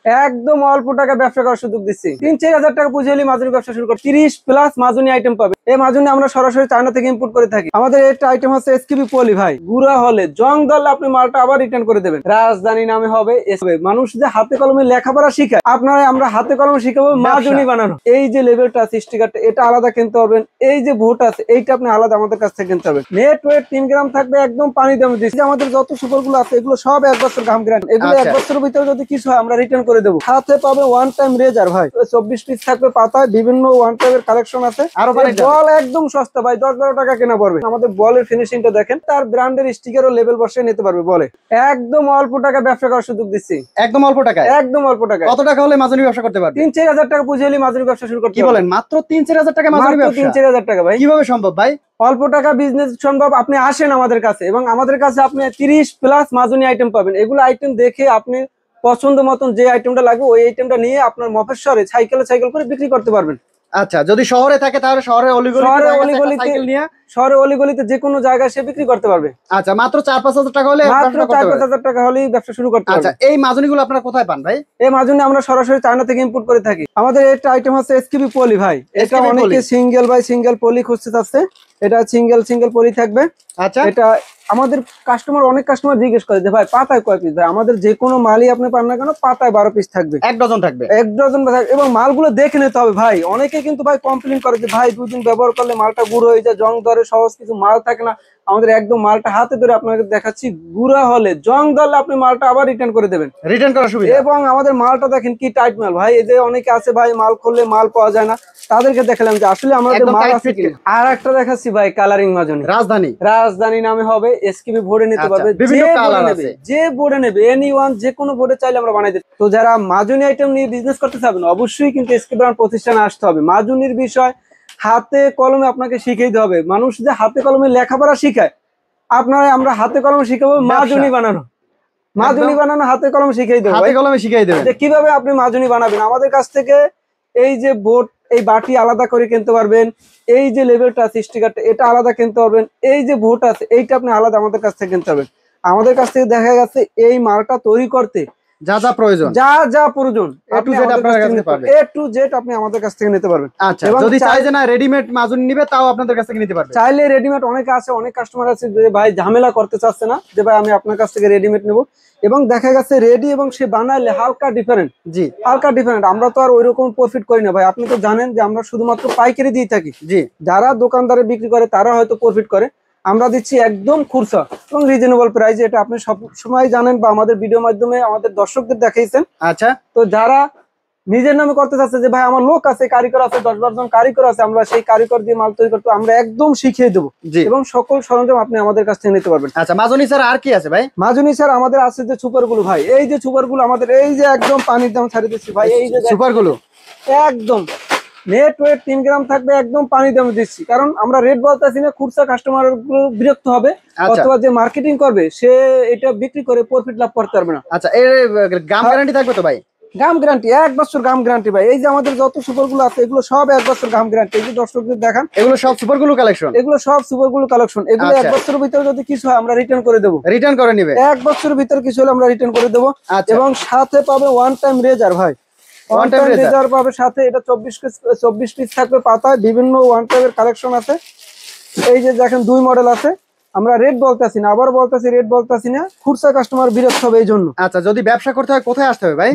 একদম অল্প টাকা ব্যবসা করার সুযোগ দিচ্ছি। ৩-৪ হাজার টাকা পুঁজি হলে মাজুনি ব্যবসা শুরু করে 30+ মাজুনি আইটেম পাবে। এই মাজুনি আমরা সরাসরি চায়না থেকে ইম্পোর্ট করে থাকি। আমাদের একটা আইটেম হচ্ছে এসকিবি পলি ভাই, গুড়া হলে জং ধরলে আপনি মালটা আবার রিটার্ন করে দেবেন। রাজধানী নামে হবে। মানুষ যে হাতে কলমে লেখাপড়া শিখায়, আপনারা আমরা হাতে কলমে শিখাবো মাজুনি বানানো। এই যে লেবেলটা আছে, স্টিকারটা, এটা আলাদা কিনতে পারবেন। এই যে ভোট আছে, এইটা আপনি আলাদা আমাদের কাছ থেকে কিনতে পারবেন। নেট ওয়েট 3 গ্রাম থাকবে, একদম পানি দামে দিচ্ছি। আমাদের যত সুপার গুলো আছে এগুলো সব 1 বছর ঘাম গ্যারান্টি। এগুলো 1 বছরের ভিতরে যদি কিছু হয় আমরা রিটার্ন করে দেবো। সাথে পাবে ওয়ান টাইম রেজার ভাই, 24 পিস থাকবে পাতায়, বিভিন্ন ওয়ান টাইমের কালেকশন আছে। আর বল একদম সস্তা ভাই, 10-12 টাকা কেনা পড়বে। আমাদের বলের ফিনিশিংটা দেখেন, তার ব্র্যান্ডের স্টিকার ও লেবেল বসিয়ে নিতে পারবে। বলে একদম অল্প টাকা ব্যবসা করার সুযোগ দিচ্ছি। একদম অল্প টাকা, একদম অল্প টাকা। কত টাকা হলে মাজুনি ব্যবসা করতে পারবে? ৩-৪ হাজার টাকা পুঁজি হলে মাজুনি ব্যবসা শুরু করতে। কি বলেন, মাত্র 3-4 হাজার টাকা মাজুনি ব্যবসা? 3-4 হাজার টাকা ভাই, কিভাবে সম্ভব ভাই? অল্প টাকা বিজনেস সম্ভব। আপনি আসেন আমাদের কাছে, এবং আমাদের কাছে আপনি 30+ মাজুনি আইটেম পাবেন। এগুলো আইটেম দেখে আপনি পছন্দ মতন যে আইটেমটা লাগবে ওই আইটেমটা নিয়ে আপনার মফস্বরে সাইকেল করে বিক্রি করতে পারবেন। আচ্ছা, যদি শহরে থাকে তাহলে শহরে অলিগলিতে যে কোনো জায়গায় সে বিক্রি করতে পারবে। আচ্ছা, মাত্র 4-5 হাজার টাকা হলে, মাত্র 4-5 হাজার টাকা হলেই ব্যবসা শুরু করতে পারবে। আচ্ছা, এই মাজুনিগুলো আপনারা কোথায় পান ভাই? এই মাজুনি আমরা সরাসরি চায়না থেকে ইম্পোর্ট করে থাকি। আমাদের একটা আইটেম হচ্ছে এসকিবি পলি ভাই। এটা অনেকে সিঙ্গেল বাই সিঙ্গেল পলি খুঁজতে চাচ্ছে, এটা সিঙ্গেল পলি থাকবে। আচ্ছা, এটা আমাদের অনেক কাস্টমার জিজ্ঞেস করে যে ভাই পাতায় কয় পিস। ভাই আমাদের যে কোনো মালই আপনি পান না কেন, পাতায় 12 পিস থাকবে, 1 ডজন থাকবে, 1 ডজন। এবং মালগুলো দেখে নিতে হবে ভাই। অনেকে কিন্তু ভাই কমপ্লেন করে যে ভাই 2 দিন ব্যবহার করলে মালটা গুঁড়ো হয়ে যায়, জং ধরে, সহজ কিছু মাল থাকে না। আমাদের একদম মালটা হাতে ধরে আপনাকে দেখাচ্ছি, গুঁড়া হলে জং ধরলে আপনি মালটা আবার রিটার্ন করে দেবেন, রিটার্ন করার সুবিধা। এবং আমাদের মালটা দেখেন কি টাইট মাল ভাই। এই যে অনেকে আছে ভাই মাল খুললে মাল পাওয়া যায় না, তাদেরকে দেখালাম যে আসলে আমাদের মাল আছে কি। আর একটা দেখাচ্ছি ভাই, কালারিং মাজুনি রাজধানী নামে হবে। এসকিবি বোর্ডে নিতে পারবে, যে বোর্ডে নেবে এনিওয়ান, যে কোনো বোর্ডে চাইলে আমরা বানাই দিই। তো যারা মাজুনি আইটেম নিয়ে বিজনেস করতে চাবেন অবশ্যই কিন্তু এসকিবি ব্র্যান্ড প্রতিষ্ঠানে আসতে হবে। মাজুনির বিষয় হাতে কলমে আপনাকে শিখাইতে হবে। মানুষ যে হাতে কলমে লেখাপড়া শিখায়, আমরা হাতে কলমে শিখাবো মাজুনি বানানো। হাতে কলমে শিখাই দেবো, যে কিভাবে আপনি মাজুনি বানাবেন। আমাদের কাছ থেকে এই যে বোর্ড, এই বাটি আলাদা করে কিনতে পারবেন। এই যে লেবেলটা আছে, স্টিকারটা, এটা আলাদা কিনতে পারবেন। এই যে বোর্ড আছে, এইটা আপনি আলাদা আমাদের কাছ থেকে কিনতে পারবেন। আমাদের কাছ থেকে দেখা গেছে এই মালটা তৈরি করতে যা প্রয়োজন A to Z আপনি আমাদের কাছ থেকে নিতে পারবেন। আচ্ছা, যদি চাই যে না রেডিমেড মাজুনি নিবে, তাও আপনাদের কাছ থেকে নিতে পারবে। চাইলে রেডিমেড, অনেক কাস্টমার আছে যে ভাই ঝামেলা করতে চাচ্ছে না, যে ভাই আমি আপনার কাছ থেকে রেডিমেড নেব। এবং দেখা গেছে রেডি এবং সে বানাইলে হালকা ডিফারেন্ট। আমরা তো আর ওইরকম প্রফিট করি না ভাই। আপনি তো জানেন যে আমরা শুধুমাত্র পাইকারি দিয়ে থাকি। যারা দোকানদারে বিক্রি করে তারা হয়তো প্রফিট করে, আমরা দিচ্ছি একদম খুচরা এবং রিজনেবল প্রাইসে। এটা আপনি সব সময় জানেন বা আমাদের ভিডিও মাধ্যমে আমাদের দর্শকদের দেখাইছেন। আচ্ছা, তো যারা নিজের নামে করতে চাচ্ছে যে ভাই আমার লোক আছে, কারিগর আছে, 10-12 জন কারিগর আছে, আমরা সেই কারিগর দিয়ে মাল তৈরি করতে আমরা একদম শিখিয়ে দেবো, এবং সকল সরঞ্জাম আপনি আমাদের কাছ থেকে নিতে পারবেন। আচ্ছা, মাজুনি স্যার আর কি আছে ভাই? মাজুনি স্যার আমাদের আছে যে সুপার গুলো ভাই। এই যে সুপার গুলো আমাদের, এই যে একদম পানির দাম ছাড়িয়ে দিচ্ছি ভাই। এই যে সুপার গুলো একদম নেট ওয়েট 3 গ্রাম থাকবে, একদম পানি দামে দিচ্ছি। কারণ আমরা রেট বলতেছি না, খুচরা কাস্টমার গুলো বিরক্ত হবে, অথবা যে মার্কেটিং করবে সে এটা বিক্রি করে প্রফিট লাভ করতে পারবে না। আচ্ছা, এর গাম গ্যারান্টি থাকবে তো ভাই? গাম গ্যারান্টি 1 বছর গাম গ্যারান্টি ভাই। এই যে আমাদের যত সুপার গুলো আছে এগুলো সব 1 বছর গাম গ্যারান্টি। এই যে দর্শকদের দেখান, এগুলো সব সুপার গুলো কালেকশন, এগুলো 1 বছরের ভিতরে যদি কিছু হয় আমরা রিটার্ন করে দেবো। রিটার্ন করে নিবে 1 বছরের ভিতরে কিছু হলে আমরা রিটার্ন করে দেবো। এবং সাথে পাবে ওয়ান টাইম রেজার ভাই, ওয়ান টাইম রেজার পাবে সাথে। এটা 24 পিস থাকবে পাতায়, বিভিন্ন ওয়ান টাইমের কালেকশন আছে। এই যে দেখেন 2 মডেল আছে। আমরা রেট বলতেছি না, আবার বলতেছি রেট বলতেছি না, খুচরা কাস্টমার বিরক্ত হবে এই জন্য। আচ্ছা, যদি ব্যবসা করতে হয় কোথায় আসতে হবে ভাই?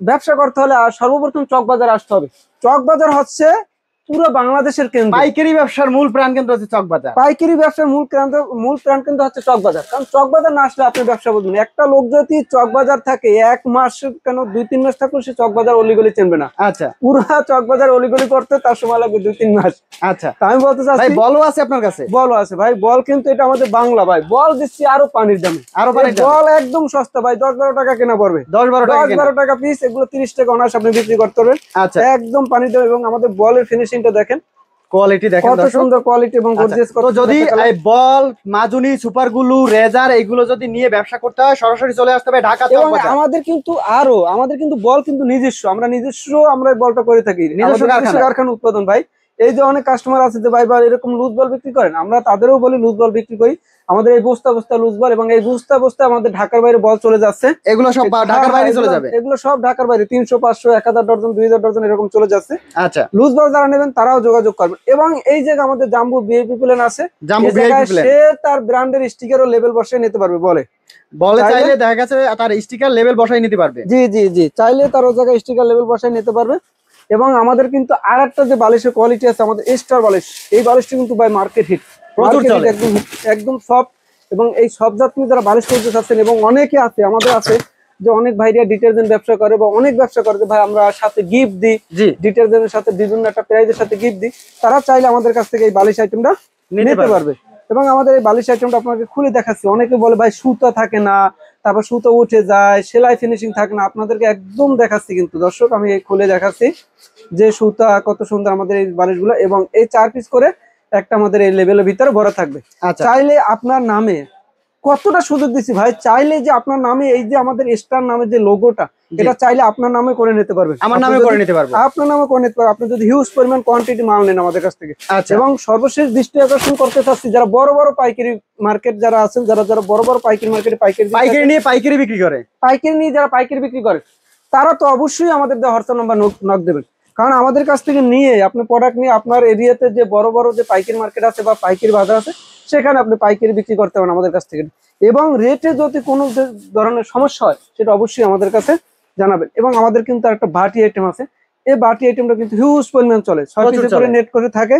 ব্যবসা করতে হলে সর্বপ্রথম চকবাজার আসতে হবে। চকবাজার হচ্ছে পুরো বাংলাদেশের কেন্দ্র। পাইকারি ব্যবসার মূল প্রাণ কেন্দ্র হচ্ছে চকবাজার। পাইকারি ব্যবসার মূল প্রাণ কেন্দ্র হচ্ছে চকবাজার। কারণ চকবাজার না আসলে আপনি ব্যবসা বুঝবেন। একটা লোক যদি চকবাজার থাকে 1 মাস কেন 2-3 মাস থাকলে সে চকবাজার অলিগলি চিনবে না। আচ্ছা, পুরো চকবাজার অলিগলি করতে তার সময় লাগবে 2-3 মাস। আচ্ছা, আমি বলতে চাচ্ছি ভাই বলও আছে আপনার কাছে? বলও আছে ভাই। বল কিন্তু এটা আমাদের বাংলা ভাই। বল দিচ্ছি আরো পানির দামে, বল একদম সস্তা ভাই, 10-12 টাকা কেনা পড়বে। 10-12 টাকা পিস। এগুলো 30 টাকা অনার্স আপনি বিক্রি করতে পারবেন। আচ্ছা, একদম পানির দাম। এবং আমাদের বলের ফিনিশিংটা দেখেন, কোয়ালিটি দেখেন, কত সুন্দর কোয়ালিটি এবং গর্জিয়াস। তো যদি এই বল, মাজুনি, সুপার গ্লু, রেজার এগুলো যদি নিয়ে ব্যবসা করতে হয় সরাসরি চলে আসতে হবে ঢাকা চকবাজার। আমাদের কিন্তু বল কিন্তু নিজস্ব, আমরা বলটা করে থাকি, নিজস্ব কারখানা উৎপাদন ভাই। এই যে অনেক কাস্টমার আছে যে ভাই এরকম লুজ বল বিক্রি করেন, আমরা তাদেরও বলি লুজ বল বিক্রি করি। আমাদের এই বস্তা বস্তা লুজ বল, এবং এই বস্তা বস্তা আমাদের ঢাকার বাইরে বল চলে যাচ্ছে। এগুলো সব ঢাকার বাইরে চলে যাবে? এগুলো সব ঢাকার বাইরে 300, 500, 1000 ডজন, 2000 ডজন এরকম চলে যাচ্ছে। আচ্ছা, লুজ বল যারা নেবেন তারাও যোগাযোগ করবেন। এবং এই যে আমাদের জাম্বু ভিআইপি প্লেন আছে, সে তার ব্র্যান্ডের স্টিকার ও লেবেল বসিয়ে নিতে পারবে। বলে চাইলে দেখা গেছে তার স্টিকার লেবেল বসাই নিতে পারবে। জি জি জি, চাইলে তার ওই জায়গায় স্টিকার লেবেল বসাই নিতে পারবে। এবং আমাদের কিন্তু আরেকটা যে বালিশের কোয়ালিটি আছে, আমাদের স্টার বালিশ, এই বালিশটা কিন্তু ভাই মার্কেট হিট, প্রচুর চলে, একদম সফট। এবং এই সব জাত নিয়ে যারা বালিশ করতে চাচ্ছেন, এবং অনেকে আছে আমাদের আছে যে অনেক ভাইরা ডিটারজেন্ট ব্যবসা করে বা অনেক ব্যবসা করে, ভাই আমরা সাথে গিফট দিই, ডিটারজেন্টের সাথে বিভিন্ন একটা প্রাইজের সাথে গিফট দিই, তারা চাইলে আমাদের কাছ থেকে এই বালিশ আইটেমটা নিতে পারবে। এবং আমাদের এই বালিশ আইটেমটা আপনাকে খুলে দেখাচ্ছি। অনেকে বলে ভাই সুতা থাকে না, তারপর সুতা উঠে যায়, সেলাই ফিনিশিং থাকে না, আপনাদেরকে একদম দেখাচ্ছি কিন্তু দর্শক, আমি খুলে দেখাচ্ছি যে সুতা কত সুন্দর আমাদের এই বালিশগুলো। এবং এই 4 পিস করে একটা আমাদের এই লেভেলের ভিতরে ভরা থাকবে। চাইলে আপনার নামে কতটা সুযোগ দিচ্ছি ভাই, চাইলে যে আপনার নামে এই যে আমাদের স্টার নামে যে লোগোটা, এটা চাইলে আপনার নামে করে নিতে পারবেন, আমার নামে করে নিতে পারবেন, আপনার নামে করে নিতে পারবেন, আপনি যদি হিউজ পরিমাণ কোয়ান্টিটি মাল নেন আমাদের কাছ থেকে। এবং সর্বশেষ দৃষ্টি আকর্ষণ করতে চাচ্ছি, যারা বড় বড় পাইকারি মার্কেট যারা আছেন, যারা বড় বড় পাইকারি মার্কেটে পাইকারি নিয়ে পাইকারি বিক্রি করে, যারা পাইকারি বিক্রি করে, তারা তো অবশ্যই আমাদের হোয়াটসঅ্যাপ নাম্বার নক দেবেন। কারণ আমাদের কাছ থেকে নিয়ে আপনি প্রোডাক্ট নিয়ে আপনার এরিয়াতে যে বড় বড় যে পাইকারি মার্কেট আছে বা পাইকারি বাজার আছে, সেখানে আপনি পাইকারি বিক্রি করতে পারেন আমাদের কাছ থেকে। এবং রেটে যদি কোনো ধরনের সমস্যা হয়, সেটা অবশ্যই আমাদের কাছে জানাবেন। এবং আমাদের কিন্তু একটা বাটি আইটেম আছে, এই বাটি আইটেমটা কিন্তু হিউজ পরিমাণ চলে, 6 পিস করে নেট করে থাকে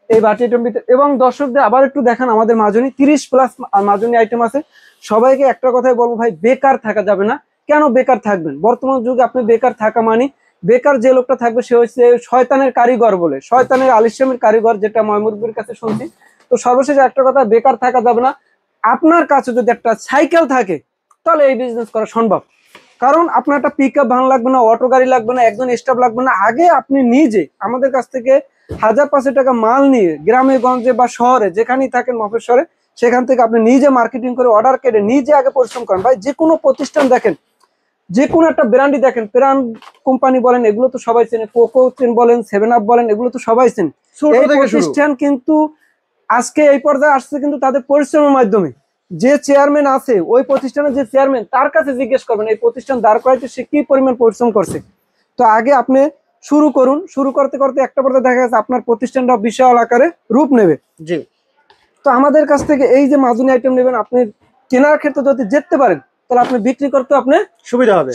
এই বাটি আইটেম। এবং দর্শকদের আবার একটু দেখান, আমাদের মাজনি 30+ মাজনি আইটেম আছে। সবাইকে একটা কথাই বলবো ভাই, বেকার থাকা যাবে না। কেন বেকার থাকবেন? বর্তমান যুগে আপনি বেকার থাকা মানে, বেকার যে লোকটা থাকবে সে হচ্ছে শয়তানের কারিগর বলে, শয়তানের আলিস্লামের কারিগর, যেটা ময়মুরবির কাছে শুনছি। তো সর্বশেষ একটা কথা, বেকার থাকা যাবে না। আপনার কাছে যদি একটা সাইকেল থাকে, তাহলে এই বিজনেস করা সম্ভব। কারণ আপনার একটা পিকআপ ভ্যান লাগবে না, অটো গাড়ি লাগবে না, একজন স্টাফ লাগবে না। আগে আপনি নিজে আমাদের কাছ থেকে 1000-500 টাকা মাল নিয়ে গ্রামে গঞ্জে বা শহরে যেখানেই থাকেন মফস্বরে, সেখান থেকে আপনি নিজে মার্কেটিং করে অর্ডার কেটে নিজে আগে পরিশ্রম করেন। ভাই যে কোনো প্রতিষ্ঠান দেখেন, যে কোনো একটা ব্র্যান্ডই দেখেন, ব্র্যান্ড কোম্পানি বলেন, এগুলো তো সবাই চেনে, কোকো চেন বলেন, 7 আপ বলেন, এগুলো তো সবাই চেনে। এই প্রতিষ্ঠান কিন্তু আজকে এই পর্যায়ে আসছে কিন্তু তাদের পরিশ্রমের মাধ্যমে। যে চেয়ারম্যান আছে ওই প্রতিষ্ঠানের যে চেয়ারম্যান, তার কাছে জিজ্ঞেস করবেন এই প্রতিষ্ঠান দাঁড় করাইতে সে কি পরিমাণ পরিশ্রম করছে। তো আগে আপনি শুরু করুন, শুরু করতে করতে একটা পর্যায়ে দেখা যাচ্ছে আপনার প্রতিষ্ঠানটা বিশাল আকারে রূপ নেবে। জি, তো আমাদের কাছ থেকে এই যে মাজুনি আইটেম নেবেন, আপনি কেনার ক্ষেত্রে যদি যেতে পারেন, তাহলে আপনি বিক্রি করতে আপনার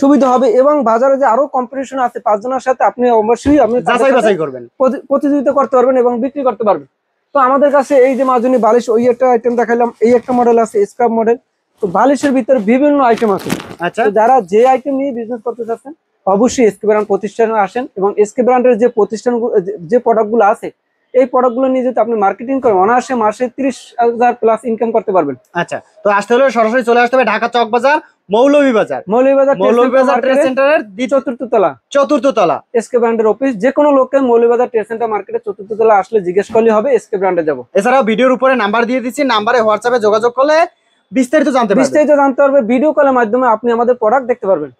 সুবিধা হবে। এবং বাজারে যে আরো কম্পিটিশন আছে 5 জনের সাথে, আপনি অবশ্যই আপনি যাচাই বাছাই করবেন, প্রতিযোগিতা করতে পারবেন এবং বিক্রি করতে পারবেন। তো আমাদের কাছে এই যে মাজুনি বালিশ, ওই একটা আইটেম দেখাইলাম, এই একটা মডেল আছে স্ক্রাব মডেল। তো বালিশের ভিতরে বিভিন্ন আইটেম আছে। আচ্ছা, যারা যে আইটেম নিয়ে বিজনেস করতে চাচ্ছেন, অবশ্যই এসকে ব্র্যান্ড প্রতিষ্ঠানে আসেন। এবং এসকে ব্র্যান্ডের যে প্রতিষ্ঠানগুলো, যে প্রোডাক্টগুলো আছে, এই প্রোডাক্টগুলো নিয়ে যদি আপনি মার্কেটিং করেন, অনায়াসে মাসে 30,000+ ইনকাম করতে পারবেন। আচ্ছা, তো আসতে হলে সরাসরি চলে আসতে হবে ঢাকা চকবাজার, মৌলভীবাজার ট্রেড সেন্টারের চতুর্থ তলা এসকে ব্র্যান্ডের অফিস। যে কোনো লোককে মৌলভীবাজার ট্রেড সেন্টার মার্কেটের 4th তলা আসলে জিজ্ঞেস করলে হবে এসকে ব্র্যান্ডে যাব। এছাড়াও ভিডিওর উপরে নাম্বার দিয়ে দিচ্ছি, নাম্বারে হোয়াটসঅ্যাপে যোগাযোগ করলে বিস্তারিত জানতে পারবে। ভিডিও কলের মাধ্যমে আপনি আমাদের প্রোডাক্ট দেখতে পারবেন।